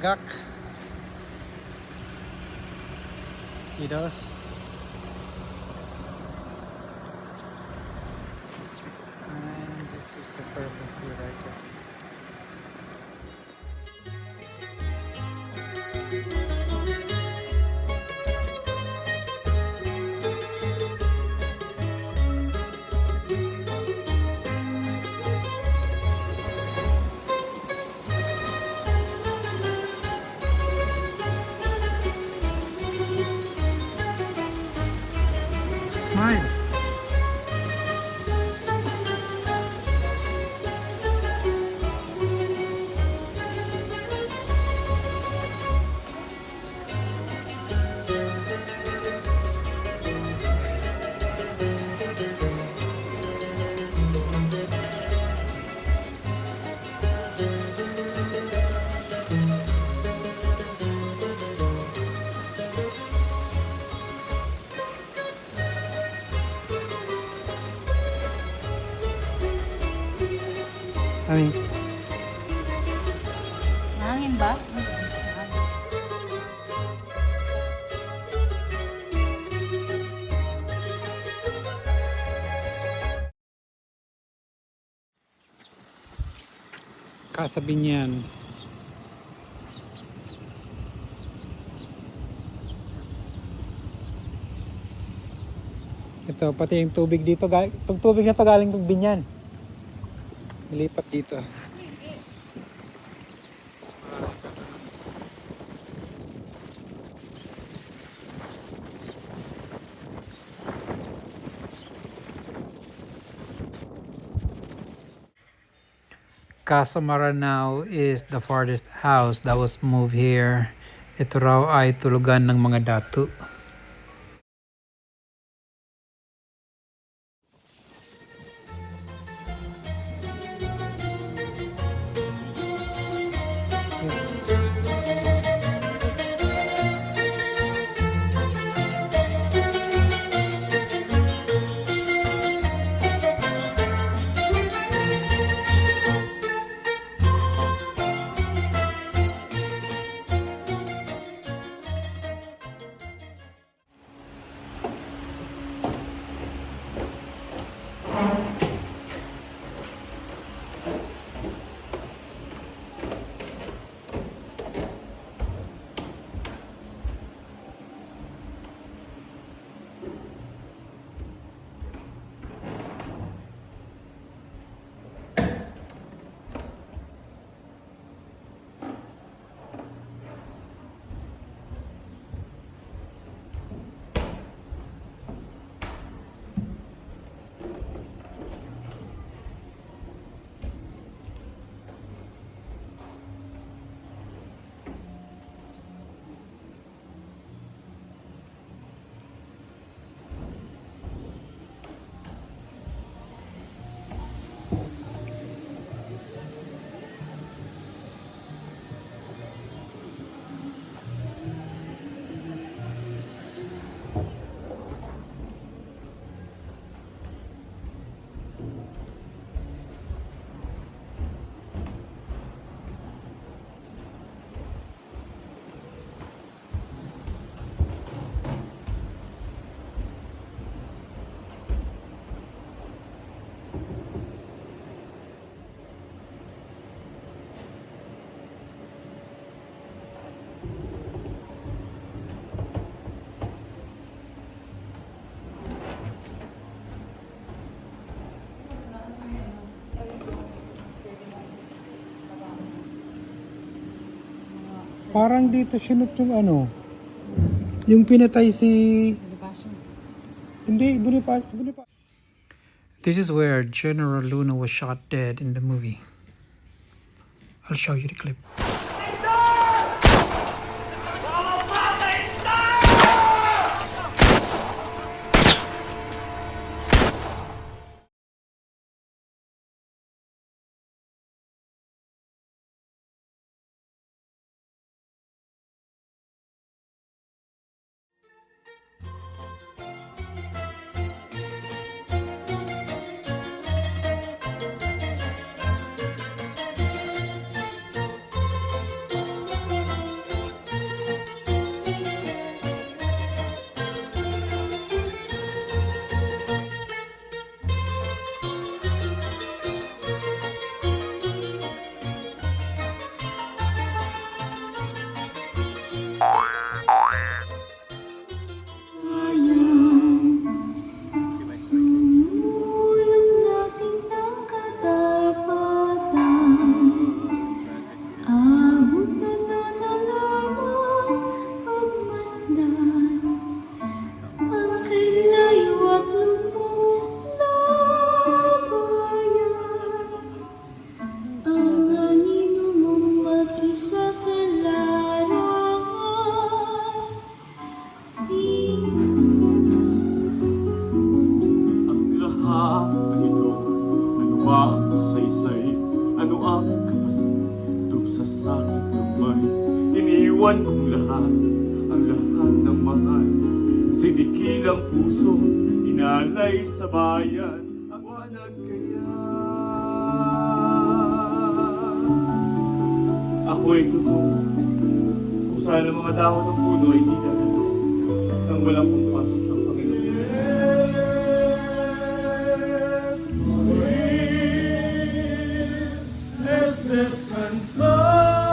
tagak. See those? And this is the purple tree right there. Mine. Ay, Hangin ba? Casa Binyan. Ito, pati yung tubig dito, itong tubig na to galing ng Binyan. Nilipat dito. Casa Maranao is the farthest house that was moved here. Ito raw ay tulugan ng mga datu. Parang dito sinot yung ano, yung pinatay si... Hindi, Bonifacio. This is where General Luna was shot dead in the movie. I'll show you the clip. ito? Ano ba ang saysay? Ano ang kapalit? Dusa sa aking lumay, iniwan kong lahat, ang lahat ng mahal. Sinikilang puso, inalay sa bayan, ang wanag kaya. Ako'y totoo, kung saan ang mga dahon ng puno ay di dagano, nang walang kumpas ng Panginoon. Es descansar.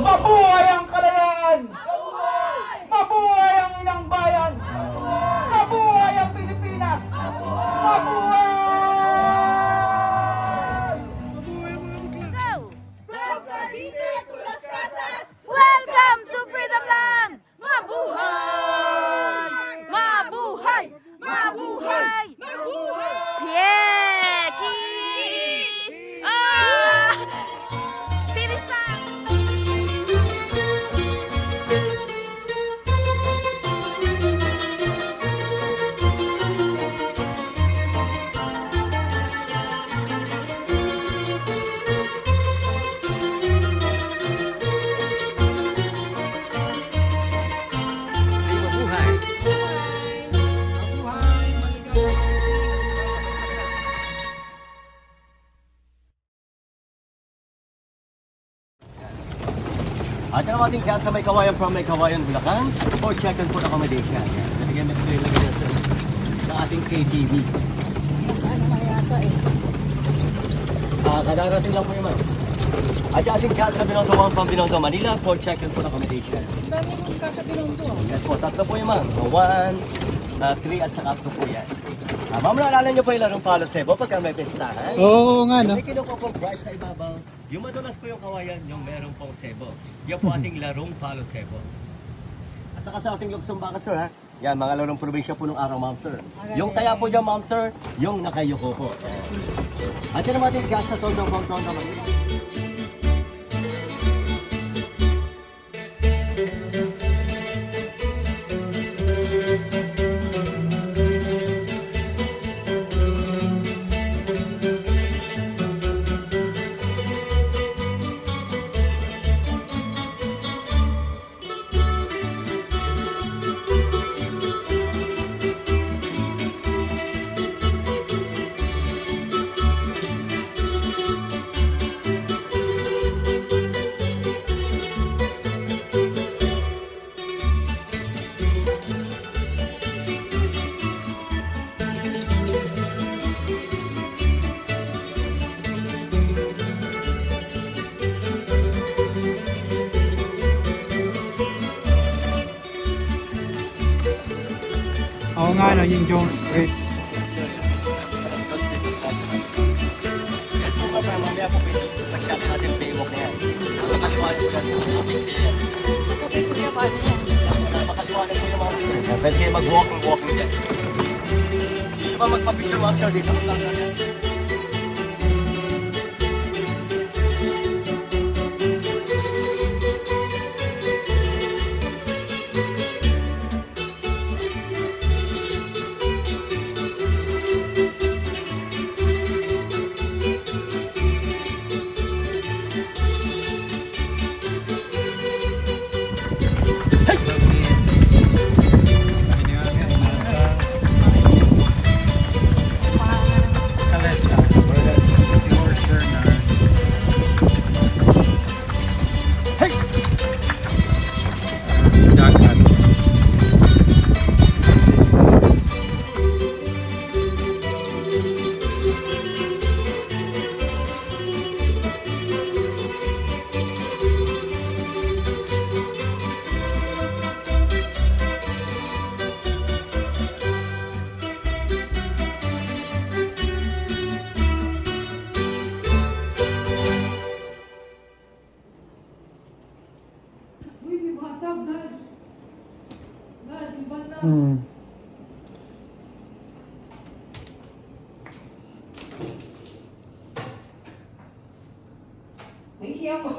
Mabuhay ang kalayaan! Mabuhay! Mabuhay ang ilang bayan! Mabuhay ang Pilipinas! Mabuhay! Go! From Cavite to Las Casas, welcome to Freedom Land! Mabuhay! Mabuhay! Mabuhay! Mabuhay! Yeah! Kiss! Ah! Sirisan! At yan ang ating kaya sa May Kawayan from May Kawayan, Bulacan for check and food accommodation. Yan. Nalagyan na ito yung lagyan sa ng ating KTV. Kadarating lang po yung man. At yung ating kaya sa Binondo 1 from Binondo, Manila for check and food accommodation. Dami mong kasa Binondo. Yes po, tatlo po yung man. 1, 3 at saka 2 po yan. Ma'am, naalala niyo po yung larong Palo Sebo pagka may pestahan? Oo nga, no? May kinuha pong brush sa ibabaw. Yung madulas po yung kawayan, yung meron pong sebo. Yan po ating larong Palo Sebo. At saka sa ating luksong baka, sir, ha? Yan, mga larong probinsya po ng araw, ma'am, sir. Yung taya po dyan, ma'am, sir, yung nakayuko po. At yan ang ating gas sa Tondo, Manila. Oo nga, no, yung Jones Street. Yes, po ba, mamaya po pagkala natin paywalk na yan. Nakakaliwanag po yan sa ating tiyan. Napakaliwanag po yung mga sir. Pwede kayo mag-walking dyan. Hindi ba magpa-picture mga sir dito? Hmm. Nahihiya ko.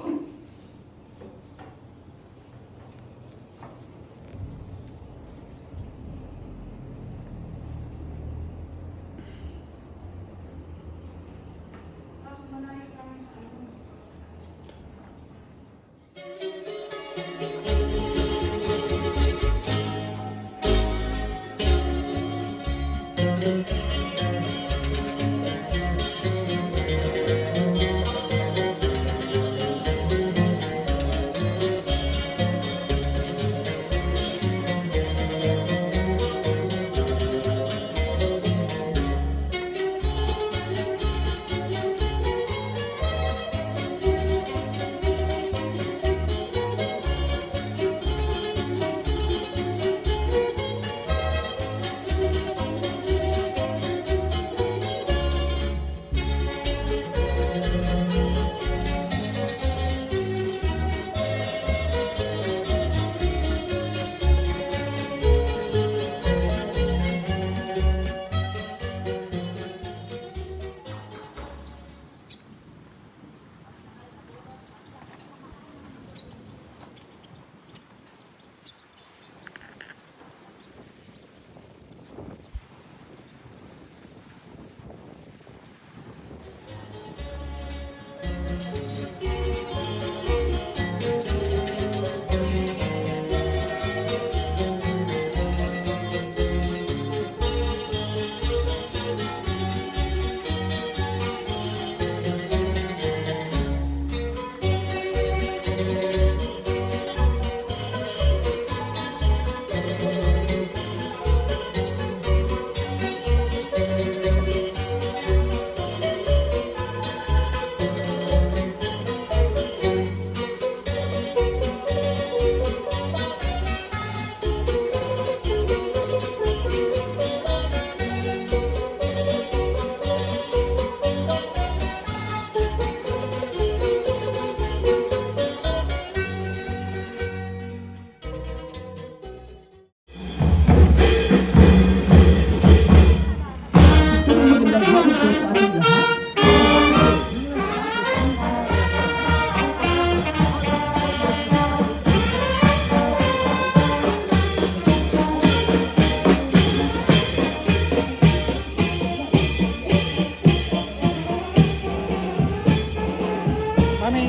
Mami!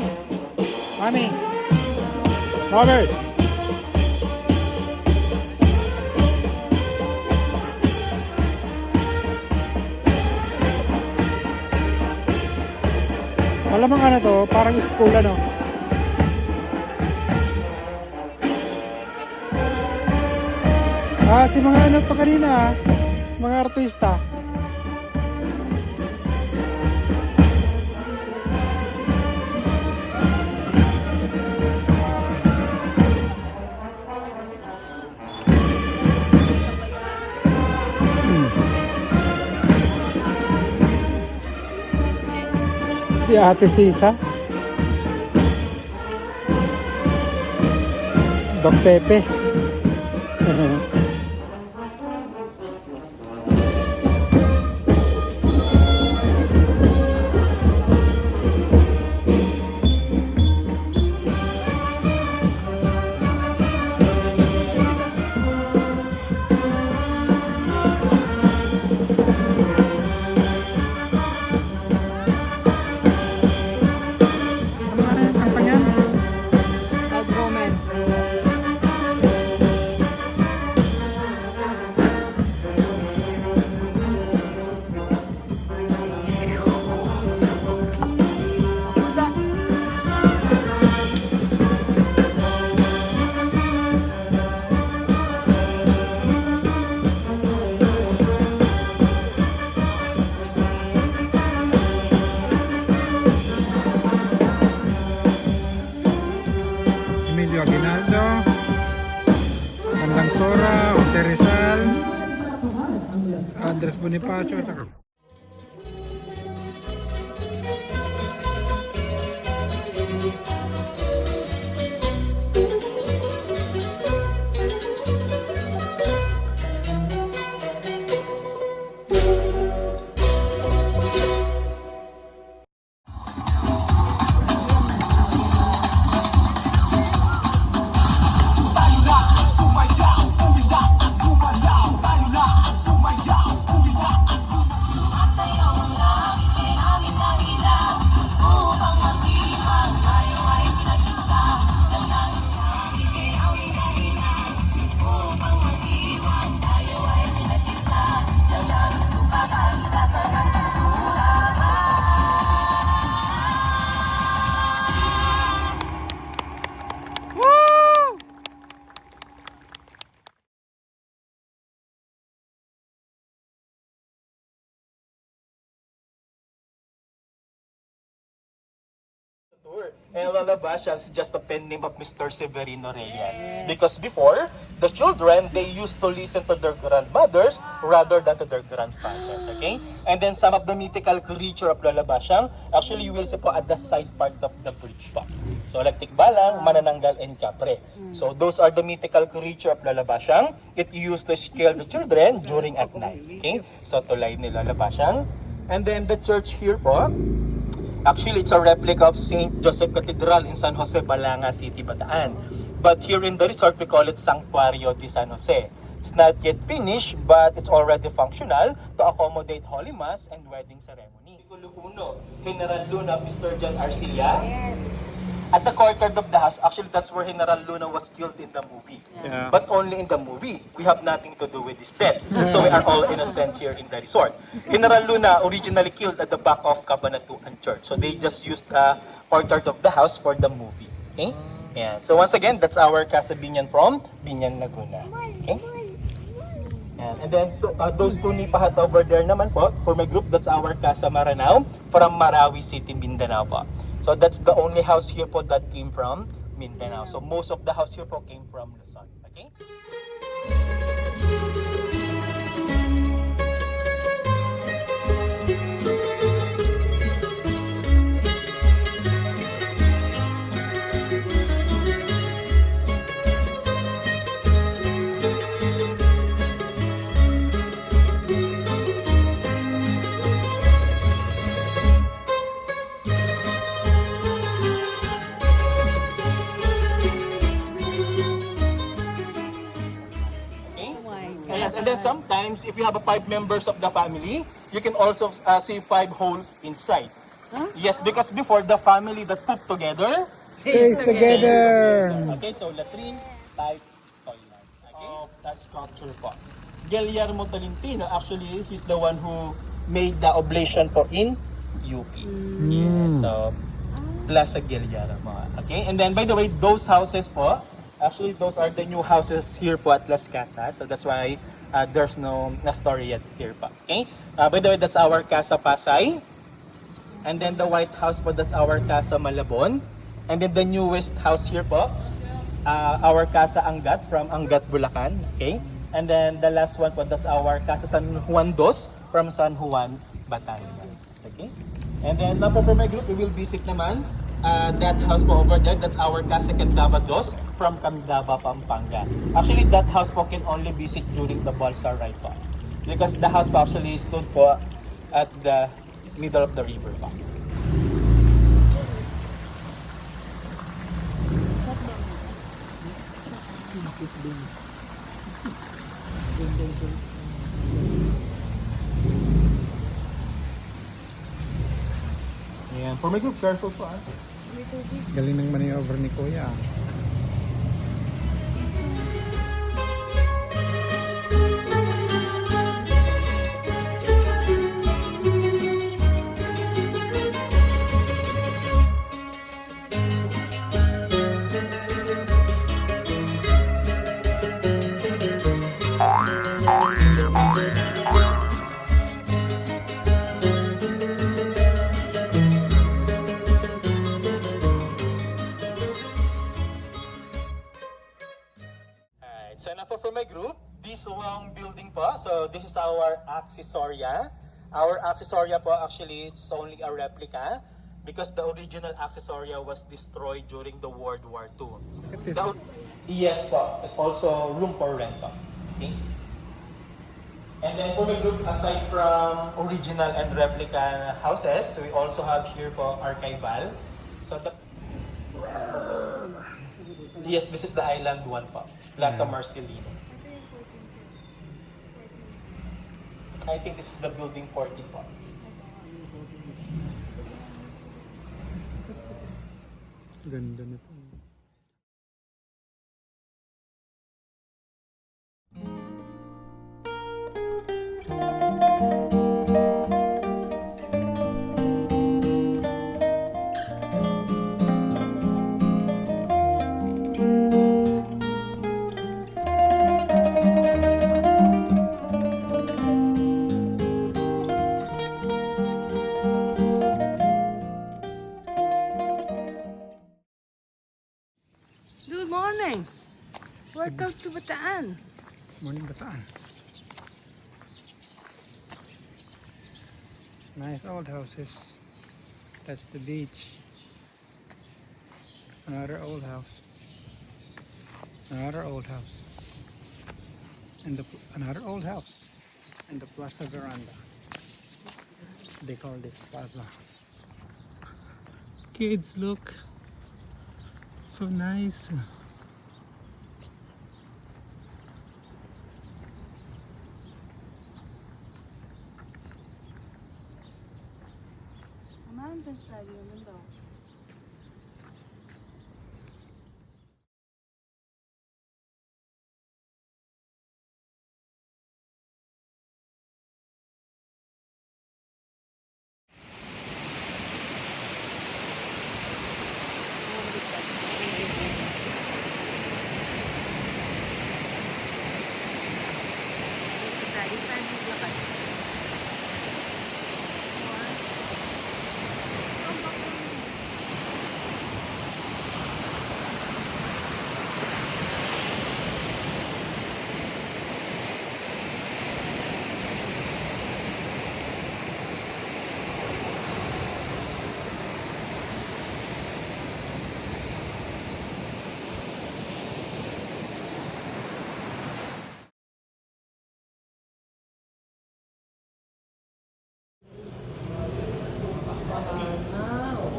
Mami! Robert! Malamang ano to, parang school ano. Si mga ano to kanina, mga artista. Si Ate Sisa, Doc Pepe. Emilio Aguinaldo, Bandang Sora, Jose Rizal, Andres Bonifacio, at saka tour. And Lola Basha is just a pen name of Mr. Severino Reyes. Because before, the children, they used to listen to their grandmothers rather than to their grandfathers. Okay? And then some of the mythical creature of Lola Basyang, actually you will see po at the side part of the bridge po. So like Tikbalang, Manananggal, and Capre. So those are the mythical creature of Lola Basyang. It used to scare the children during at night. Okay? So tulay ni Lola Basyang. And then the church here po, actually, it's a replica of St. Joseph Cathedral in San Jose, Balanga City, Bataan. But here in the resort, we call it Santuario de San Jose. It's not yet finished, but it's already functional to accommodate Holy Mass and wedding ceremony. Uno, General Luna, Mr. John Arcilla. Yes. At the courtyard of the house, actually that's where General Luna was killed in the movie. Yeah. But only in the movie. We have nothing to do with his death. So we are all innocent here in the resort. General Luna originally killed at the back of Cabanatuan Church. So they just used the courtyard of the house for the movie. Okay? Yeah. So once again, that's our Casa Binyan from Binyan, Laguna. Okay? Yeah. And then those two nipahat over there naman po, for my group, that's our Casa Maranao from Marawi City, Mindanao po. So that's the only house here po that came from Mindanao. So most of the house here po came from Luzon. Okay? Yes, and then sometimes, if you have 5 members of the family, you can also see 5 holes inside. Yes, because before the family that poop together Stays together. Okay, so latrine, type, toilet. Okay, that sculpture po. Guillermo Tolentino, actually, he's the one who made the oblation po in UP. Yeah, so Plaza Guillermo. Okay, and then by the way, those houses po, actually, those are the new houses here po at Las Casas. So that's why there's no story yet here pa. Okay? By the way, that's our Casa Pasay. And then the White House po, that's our Casa Malabon. And then the newest house here po, our Casa Angat from Angat, Bulacan. Okay? And then the last one po, that's our Casa San Juan Dos from San Juan, Batangas. Okay? And then now po for my group, we will visit naman that house po over there, that's our Casa Candaba Dos from Candaba, Pampanga. Actually, that house po can only visit during the Balsa ride po. Because the house po actually stood po at the middle of the river po. Ayan, for my group, careful po ah. Galing ng maneuver ni Kuya. So na po for my group, this long building po, so this is our accessoria. Our accessoria po actually it's only a replica because the original accessoria was destroyed during the World War II. Yes po, also room for rent po. Okay? And then for my group, aside from original and replica houses, we also have here po archival. So the yes, this is the island one po. Plaza Marcelino. I think this is the building 14 po. Ganda nito. to Bataan. Morning Bataan. Nice old houses. That's the beach. Another old house. Another old house. And another old house. And the plaza veranda. They call this plaza. Kids, look. So nice. Mountain study naman daw.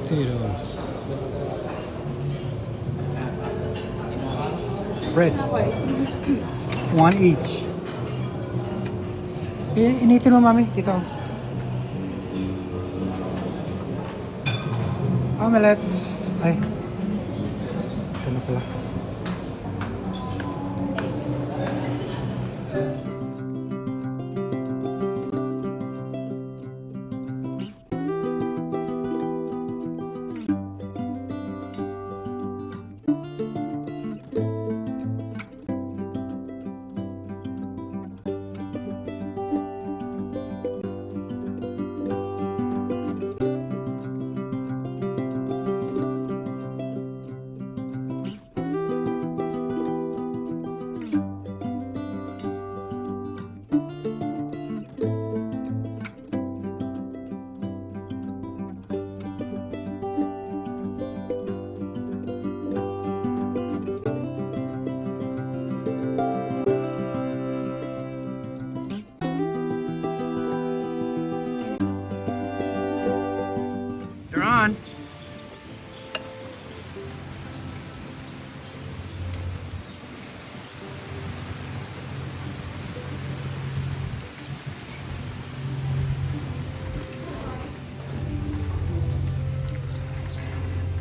Potatoes. Bread. One each. Initin mo, mami. Dito. Omelette. Ay. Ito na pala. They're on.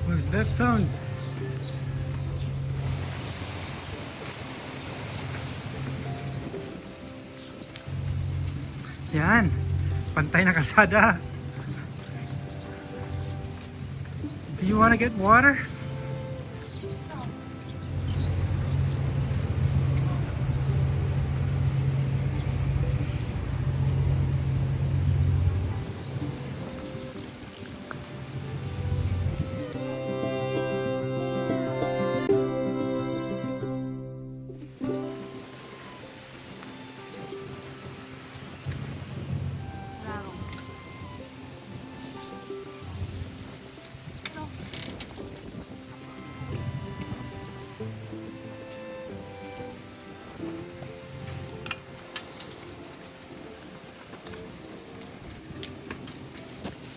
What's that sound? Yan. Pantay na kalsada. Do you want to get water?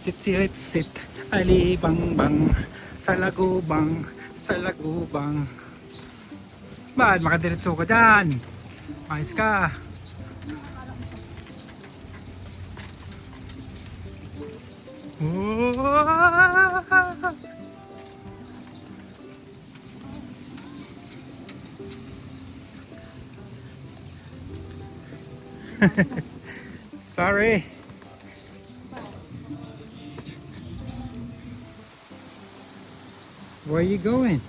Sit, sit, sit, alibang-bang, sa lagubang, sa lagubang. Ba't makadiretso ka dyan? Ayos ka. Sorry. Where are you going?